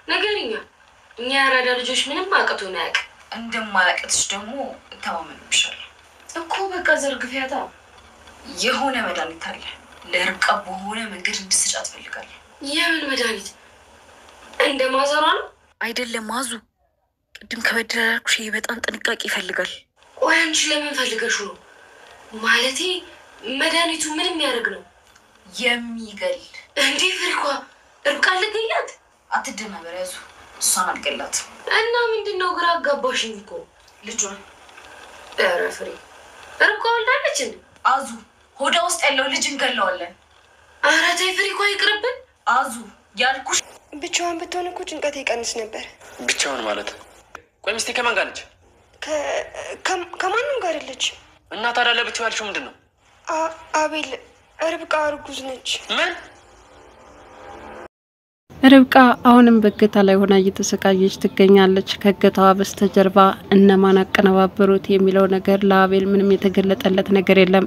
ነገርኛ እኛ ያራዳ ልጆች ምንም አቀቶና ያቅ እንደማላቀትሽ ደግሞ ተማመንብሻለሁ እኮ በቃ ዘርግፊያታ የሆነ መድኃኒት አለ ለርብቃ በሆነ መንገድ እንድትሰጫት ፈልጋለሁ የምን መድኃኒት እንደማዘሯ ነው አይደለም ማዙ ቅድም ከበደላልኩሽ በጣም ጥንቃቄ ይፈልጋል ወይ አንቺ ለምን ፈልገሽ ነው ማለቴ መድኃኒቱ ምንም ያደርግ ነው የሚገል እንዴ ፍሪኳ ርብቃ ልገላት አትደናበር ያዙ እሷን አልገላት እና ምንድነው ግራ አጋባሽኝ እኮ ልጇን ፍሪ ርብቃ ወልዳለች እንዴ አዙ ሆዳ ውስጥ ያለው ልጅ እንገለዋለን ኧረ ተይ ፍሪኳ ይቅርብን አዙ ያልኩሽ ብቻዋን ብትሆን እኮ ጭንቀት ይቀንስ ነበር ብቻዋን ማለት ቆይ ሚስቴ ከማን ጋር ነች ከማንም ጋር አይደለች እና ታዲያ ለብቻው ያልሽው ምንድነው አቤል ርብቃ እርጉዝ ነች ምን ርብቃ አሁንም በእገታ ላይ ሆና እየተሰቃየች ትገኛለች ከእገታዋ በስተጀርባ እነማን አቀነባበሩት የሚለው ነገር ለአቤል ምንም የተገለጠለት ነገር የለም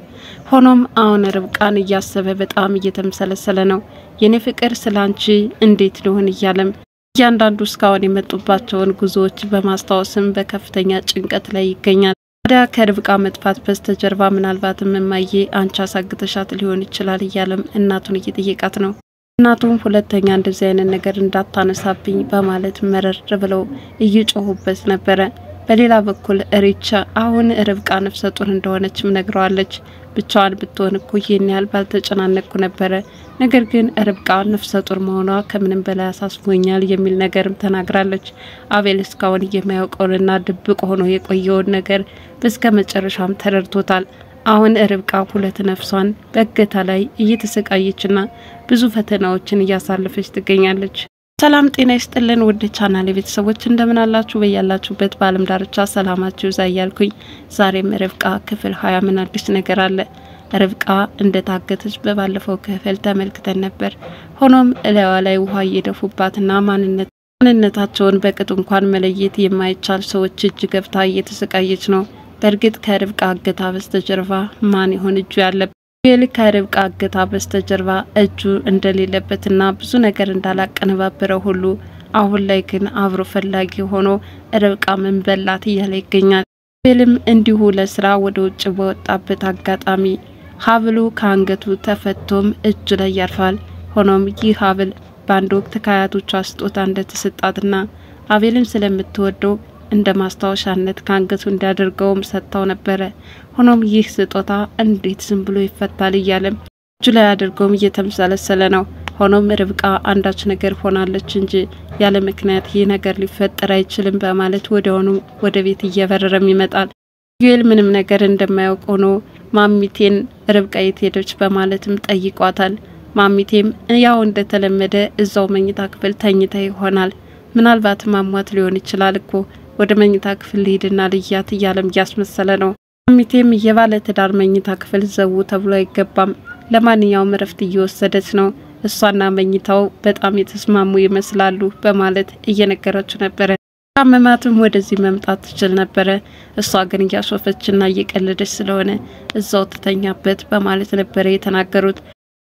ሆኖም አሁን ርብቃን እያሰበ በጣም እየተመሰለሰለ ነው የኔ ፍቅር ስላንቺ እንዴት ሊሆን ይያለም ያንዳንዱ እስካሁን የመጡባቸውን ጉዞዎች በማስተዋወስም በከፍተኛ ጭንቀት ላይ ይገኛል ታዲያ ከርብቃ መጥፋት በስተጀርባ ምናልባትም እማዬ አንቺ አሳግተሻት ሊሆን ይችላል ይያለም እናቱን እየጠየቃት ነው እናቱም ሁለተኛ እንደዚህ አይነት ነገር እንዳታነሳብኝ በማለት መረር ብለው እየጮሁበት ነበር በሌላ በኩል ሪቻ አሁን ርብቃ ነፍሰ ጡር እንደሆነችም ነግረዋለች ብቻዋን ብትሆን እኮ ይሄን ያህል ባልተጨናነቅኩ ነበር ነገር ግን ርብቃ ነፍሰ ጡር መሆኗ ከምንም በላይ አሳስቦኛል የሚል ነገርም ተናግራለች አቤል እስካሁን የማያውቀውና ድብቅ ሆኖ የቆየውን ነገር በስከመጨረሻም ተረድቶታል አሁን ርብቃ ሁለት ነፍሷን በእገታ ላይ እየተሰቃየችና ብዙ ፈተናዎችን እያሳለፈች ትገኛለች ሰላም ጤና ይስጥልን ውድ ቻናሌ ቤተሰቦች እንደምን አላችሁ በያላችሁበት በአለም ዳርቻ ሰላማችሁ ይዛያልኩኝ ዛሬም ርብቃ ክፍል 20 ምን አዲስ ነገር አለ ርብቃ እንደታገተች በባለፈው ክፍል ተመልክተን ነበር ሆኖም እላዋ ላይ ውሃ እየደፉባትና ማንነታቸውን በቅጡ እንኳን መለየት የማይቻል ሰዎች እጅ ገብታ እየተሰቃየች ነው በርግጥ ከርብቃ እገታ በስተጀርባ ማን ይሆን እጁ ያለበት አቤል ከርብቃ እገታ በስተጀርባ እጁ እንደሌለበትና ብዙ ነገር እንዳላቀነባበረው ሁሉ አሁን ላይ ግን አብሮ ፈላጊ ሆኖ ርብቃ ምን በላት እያለ ይገኛል አቤልም እንዲሁ ለስራ ወደ ውጭ በወጣበት አጋጣሚ ሀብሉ ከአንገቱ ተፈቶም እጁ ላይ ያርፋል ሆኖም ይህ ሀብል በአንድ ወቅት ከአያቶቿ ስጦታ እንደተሰጣትና አቤልን ስለምትወደው እንደ ማስታወሻነት ካንገቱ እንዲያደርገውም ሰጣው ነበር ሆኖም ይህ ስጦታ እንዴት ዝም ብሎ ይፈታል ይያለም እጁ ላይ አድርገውም እየተመሰለሰለ ነው ሆኖም ርብቃ አንዳች ነገር ሆናለች እንጂ ያለ ምክንያት ይህ ነገር ሊፈጠር አይችልም በማለት ወዲያውኑ ወደ ቤት እየበረረም ይመጣል ዩኤል ምንም ነገር እንደማያውቅ ሆኖ ማሚቴን ርብቃ የት ሄደች በማለትም ጠይቋታል ማሚቴም ያው እንደተለመደ እዛው መኝታ ክፍል ተኝታ ይሆናል ምናልባት ማሟት ሊሆን ይችላል እኮ ወደ መኝታ ክፍል ሄድና ልያት ይያለም ያስመሰለ ነው ማሚቴም የባለ ትዳር መኝታ ክፍል ዘው ተብሎ አይገባም ለማንኛውም ረፍት እየወሰደች ነው እሷና መኝታው በጣም የተስማሙ ይመስላሉ በማለት እየነገረችው ነበር አመማቱም ወደዚህ መምጣት ትችል ነበር እሷ ግን ያሾፈችና እየቀለደች ስለሆነ እዛው ተተኛበት በማለት ነበር የተናገሩት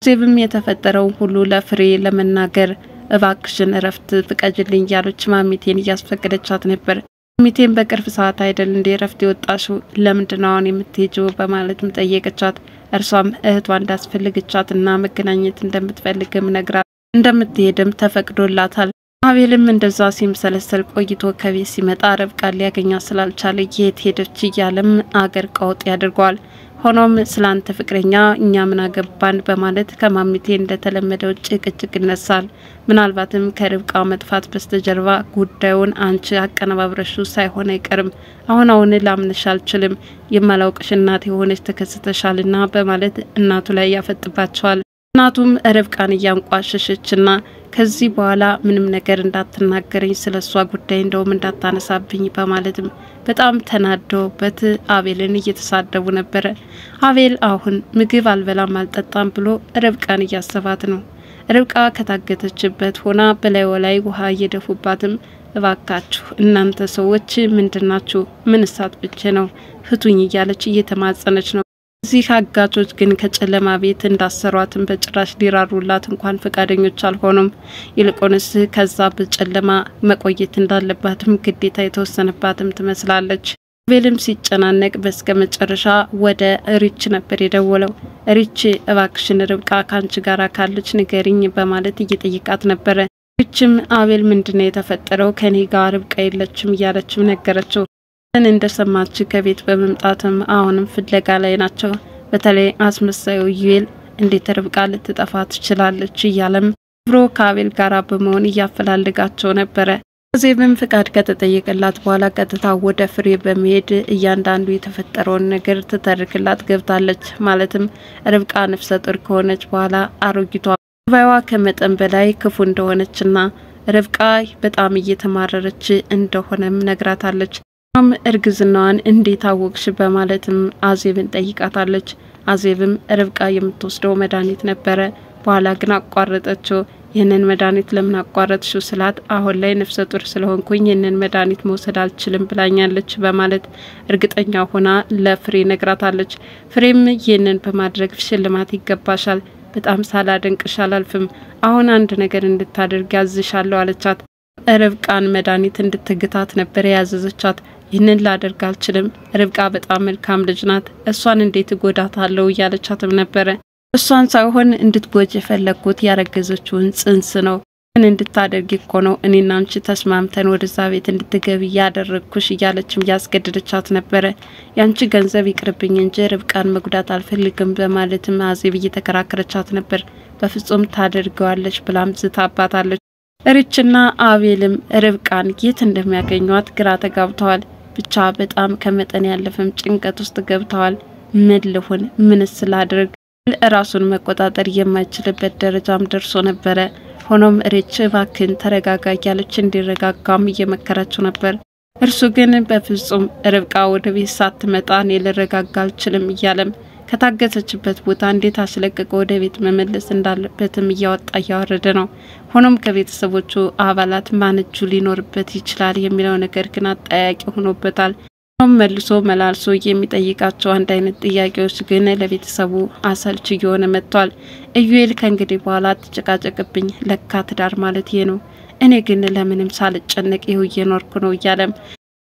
ዜብም የተፈጠረው ሁሉ ለፍሬ ለመናገር እባክሽን ረፍት ፍቀጅልኝ ያለች ማሚቴን ያስፈቀደቻት ነበር ማሚቴን በቅርብ ሰዓት አይደል እንደ ረፍት ይወጣሽው ለምንድነው የምትሄጂው በማለትም ጠየቀቻት እርሷም እህቷ እንዳስፈልገቻትና መገናኘት እንደምትፈልግም ነግራ እንደምትሄድም ተፈቅዶላታል አቤልም እንደዛ ሲምሰለሰል ቆይቶ ከቤት ሲመጣ ርብቃ ሊያገኛ ስላልቻለ የት ሄደች ይያለም አገር ቀውጥ ያድርጓል ሆኖም ስላንተ ፍቅረኛ እኛ ምን አገባን በማለት ከማሚቴ እንደተለመደው ጭቅጭቅ ይነሳል ምናልባትም ከርብቃ መጥፋት በስተጀርባ ጉዳዩን አንቺ አቀነባብረሹ ሳይሆን አይቀርም አሁን ላምንሽ አልችልም የማላውቅሽ እናት የሆነች ተከስተሻልና በማለት እናቱ ላይ ያፈጥባቸዋል እናቱም ርብቃን ያንቋሸሸችና ከዚህ በኋላ ምንም ነገር እንዳትናገረኝ ስለሷ ጉዳይ እንደውም እንዳታነሳብኝ በማለትም በጣም ተናደውበት አቤልን እየተሳደቡ ነበር አቤል አሁን ምግብ አልበላም አልጠጣም ብሎ ርብቃን እያሰባት ነው ርብቃ ከታገተችበት ሆና በላይዋ ላይ ውሃ እየደፉባትም እባካችሁ እናንተ ሰዎች ምንድናችሁ ምን እሳት ብቻ ነው ፍቱኝ እያለች እየተማጸነች ነው እዚህ አጋቾች ግን ከጨለማ ቤት እንዳሰሯትን በጭራሽ ሊራሩላት እንኳን ፈቃደኞች አልሆኑም። ይልቁንስ ከዛ በጨለማ መቆየት እንዳለባትም ግዴታ የተወሰነባትም ትመስላለች። አቤልም ሲጨናነቅ በስከመጨረሻ ወደ ሪች ነበር የደወለው። ሪች እባክሽን ርብቃ ካንቺ ጋር ካለች ንገሪኝ በማለት እየጠየቃት ነበር። ሪችም አቤል ምንድነው የተፈጠረው ከኔ ጋር ርብቃ የለችም እያለችም ነገረችው። እንደሰማች ከቤት በመምጣትም አሁንም ፍለጋ ላይ ናቸው። በተለይ አስመሳዩ ዩኤል እንዴት ርብቃ ልትጠፋ ትችላለች እያለም ብሮ ከአቤል ጋር በመሆን እያፈላለጋቸው ነበር። አዜብም ፍቃድ ከተጠየቀላት በኋላ ቀጥታ ወደ ፍሬ በመሄድ እያንዳንዱ የተፈጠረውን ነገር ተተርክላት ገብታለች። ማለትም ርብቃ ነፍሰ ጡር ከሆነች በኋላ አሮጊቷ ባይዋ ከመጠን በላይ ክፉ እንደሆነችና ርብቃ በጣም እየተማረረች እንደሆነም ነግራታለች። እርግዝናዋን እንዴት አወቅሽ በማለትም አዜብን ጠይቃታለች። አዜብም ርብቃ የምትወስደው መድኃኒት ነበረ፣ በኋላ ግን አቋረጠችው። ይህንን መድኃኒት ለምን አቋረጥሽው ስላት አሁን ላይ ነፍሰ ጡር ስለሆንኩኝ ይህንን መድኃኒት መውሰድ አልችልም ብላኛለች በማለት እርግጠኛ ሆና ለፍሬ ነግራታለች። ፍሬም ይህንን በማድረግ ሽልማት ይገባሻል፣ በጣም ሳላደንቅሽ አላልፍም፣ አሁን አንድ ነገር እንድታደርግ ያዝሻለሁ አለቻት። ርብቃን መድኃኒት እንድትግታት ነበር ያዘዘቻት። ይህንን ላደርግ አልችልም፣ ርብቃ በጣም መልካም ልጅ ናት፣ እሷን እንዴት ጎዳታለሁ እያለቻትም ነበረ። እሷን ሳይሆን እንድትጎጅ የፈለኩት ያረገዘችውን ጽንስ ነው። ምን እንድታደርጊ እኮ ነው እኔና አንቺ ተስማምተን ወደዛ ቤት እንድትገቢ ያደረግኩሽ እያለችም ያስገድደቻት ነበረ። ያንቺ ገንዘብ ይቅርብኝ እንጂ ርብቃን መጉዳት አልፈልግም በማለትም አዜብ እየተከራከረቻት ነበር። በፍጹም ታደርገዋለች ብላም ዝታባታለች። ሪችና አቤልም ርብቃን የት እንደሚያገኟት ግራ ተጋብተዋል። ብቻ በጣም ከመጠን ያለፈም ጭንቀት ውስጥ ገብተዋል። ምን ልሁን ምንስ ላድርግ ራሱን መቆጣጠር የማይችልበት ደረጃም ደርሶ ነበረ። ሆኖም ሪች እባክን ተረጋጋ ያለች እንዲረጋጋም እየመከረችው ነበር። እርሱ ግን በፍጹም ርብቃ ወደ ቤት ሳትመጣ እኔ ልረጋጋ አልችልም እያለም ከታገተችበት ቦታ እንዴት አስለቅቆ ወደ ቤት መመለስ እንዳለበትም እያወጣ እያወረደ ነው። ሆኖም ከቤተሰቦቹ አባላት ማን እጁ ሊኖርበት ይችላል የሚለው ነገር ግን አጠያቂ ሆኖበታል። መልሶ መላልሶ የሚጠይቃቸው አንድ አይነት ጥያቄዎች ግን ለቤተሰቡ አሰልች እየሆነ መጥቷል። ዩኤል ከእንግዲህ በኋላ ተጨቃጨቅብኝ ለካ ትዳር ማለት ይሄ ነው፣ እኔ ግን ለምንም ሳልጨነቅ ይኸው እየኖርኩ ነው እያለም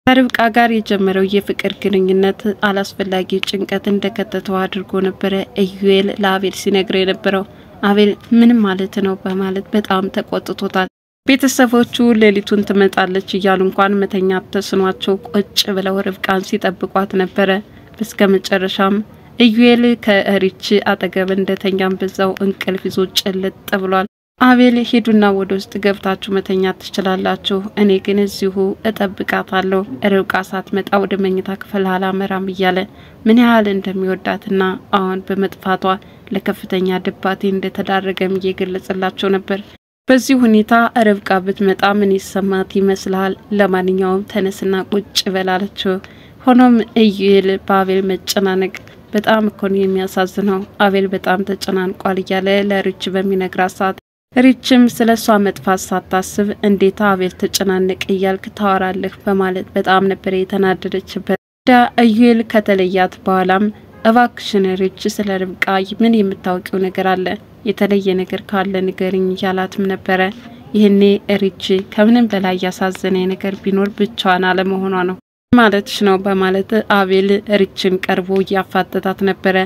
ከርብቃ ጋር የጀመረው የፍቅር ግንኙነት አላስፈላጊ ጭንቀት እንደከተተው አድርጎ ነበረ ዩኤል ለአቤል ሲነግረው የነበረው። አቤል ምን ማለት ነው በማለት በጣም ተቆጥቶታል። ቤተሰቦቹ ሌሊቱን ትመጣለች እያሉ እንኳን መተኛት ተስኗቸው ቁጭ ብለው ርብቃን ሲጠብቋት ነበረ። በስከመጨረሻም ዩኤል ከሪች አጠገብ እንደተኛም በዛው እንቅልፍ ይዞ ጭልጥ ብሏል። አቤል ሄዱና ወደ ውስጥ ገብታችሁ መተኛት ትችላላችሁ፣ እኔ ግን እዚሁ እጠብቃታለሁ፣ ርብቃ ሳትመጣ ወደ መኝታ ክፍል አላመራም እያለ ምን ያህል እንደሚወዳትና አሁን በመጥፋቷ ለከፍተኛ ድባቴ እንደተዳረገም እየገለጸላቸው ነበር። በዚህ ሁኔታ ርብቃ ብትመጣ ምን ይሰማት ይመስላል? ለማንኛውም ተነስና ቁጭ በላለችው። ሆኖም ዩኤል በአቤል መጨናነቅ በጣም እኮ ነው የሚያሳዝነው፣ አቤል በጣም ተጨናንቋል እያለ ለሪች በሚነግራት ሰዓት ሪችም ስለሷ መጥፋት ሳታስብ እንዴት አቤል ተጨናነቅ እያልክ ታወራለህ በማለት በጣም ነበር የተናደደችበት። ዩኤል ከተለያት በኋላም እባክሽን ሪች ስለ ርብቃ ምን የምታውቂው ነገር አለ? የተለየ ነገር ካለ ንገሪኝ እያላትም ነበረ። ይህኔ ሪች ከምንም በላይ ያሳዘነኝ ነገር ቢኖር ብቻዋን አለመሆኗ ነው ማለትሽ ነው በማለት አቤል ሪችን ቀርቦ እያፋጠጣት ነበረ።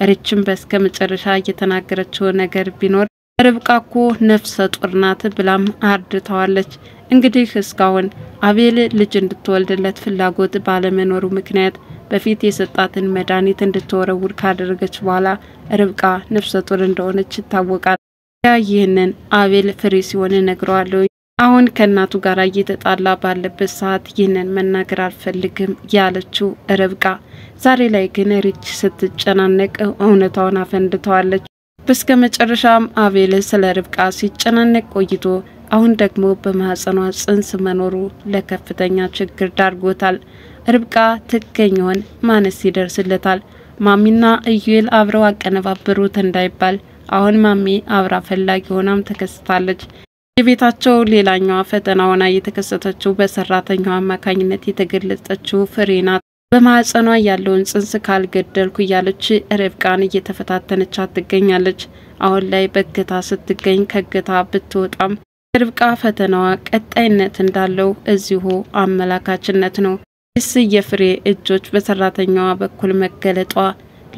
ሪችም በስከመጨረሻ እየተናገረችው ነገር ቢኖር ርብቃ እኮ ነፍሰ ጡር ናት ብላም አርድታዋለች። እንግዲህ እስካሁን አቤል ልጅ እንድትወልድለት ፍላጎት ባለመኖሩ ምክንያት በፊት የሰጣትን መድኃኒት እንድትወረውር ካደረገች በኋላ ርብቃ ነፍሰ ጡር እንደሆነች ይታወቃል። ይህንን አቤል ፍሬ ሲሆን ነግረዋለሁ። አሁን ከእናቱ ጋር እየተጣላ ባለበት ሰዓት ይህንን መናገር አልፈልግም ያለችው ርብቃ ዛሬ ላይ ግን ሪች ስትጨናነቅ እውነታውን አፈንድተዋለች። በስከመጨረሻም አቤል ስለ ርብቃ ሲጨናነቅ ቆይቶ አሁን ደግሞ በማህፀኗ ጽንስ መኖሩ ለከፍተኛ ችግር ዳርጎታል። ርብቃ ትገኛውን ማንስ ይደርስለታል? ማሚና ዩኤል አብረው አቀነባበሩት እንዳይባል አሁን ማሚ አብራ ፈላጊ ሆናም ተከስታለች። የቤታቸው ሌላኛዋ ፈተና ሆና የተከሰተችው በሰራተኛው አማካኝነት የተገለጸችው ፍሬ ናት። በማህፀኗ ያለውን ጽንስ ካልገደልኩ እያለች ርብቃን እየተፈታተነቻት ትገኛለች። አሁን ላይ በእገታ ስትገኝ ከእገታ ብትወጣም ርብቃ ፈተናዋ ቀጣይነት እንዳለው እዚሁ አመላካችነት ነው። የፍሬ እጆች በሰራተኛዋ በኩል መገለጧ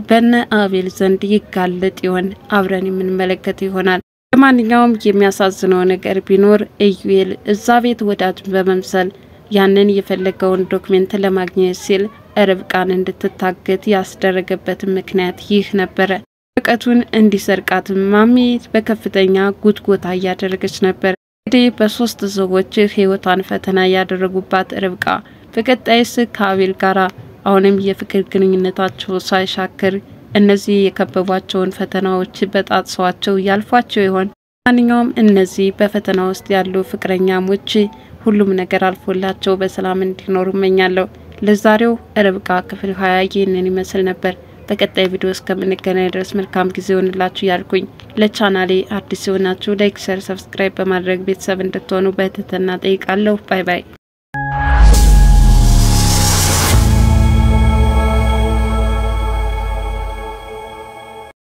በነ አቤል ዘንድ ይጋለጥ ይሆን? አብረን የምንመለከት ይሆናል። ለማንኛውም የሚያሳዝነው ነገር ቢኖር ኢዩኤል እዛ ቤት ወዳጅ በመምሰል ያንን የፈለገውን ዶክመንት ለማግኘት ሲል ርብቃን እንድትታገት ያስደረገበት ምክንያት ይህ ነበረ። ርቀቱን እንዲሰርቃት ማሚ በከፍተኛ ጉትጎታ እያደረገች ነበር። እንግዲህ በሶስት ሰዎች ህይወቷን ፈተና ያደረጉባት ርብቃ በቀጣይስ ከአቤል ጋራ አሁንም የፍቅር ግንኙነታቸው ሳይሻክር እነዚህ የከበቧቸውን ፈተናዎች በጣጥሷቸው ያልፏቸው ይሆን? ማንኛውም እነዚህ በፈተና ውስጥ ያሉ ፍቅረኛሞች ሁሉም ነገር አልፎላቸው በሰላም እንዲኖሩ እመኛለሁ። ለዛሬው ርብቃ ክፍል 20 ይህንን ይመስል ነበር። በቀጣይ ቪዲዮ እስከምንገናኝ ድረስ መልካም ጊዜ ሆንላችሁ ያልኩኝ። ለቻናሌ አዲስ ሆናችሁ ላይክ፣ ሼር፣ ሰብስክራይብ በማድረግ ቤተሰብ እንድትሆኑ በትህትና ጠይቃለሁ። ባይ ባይ።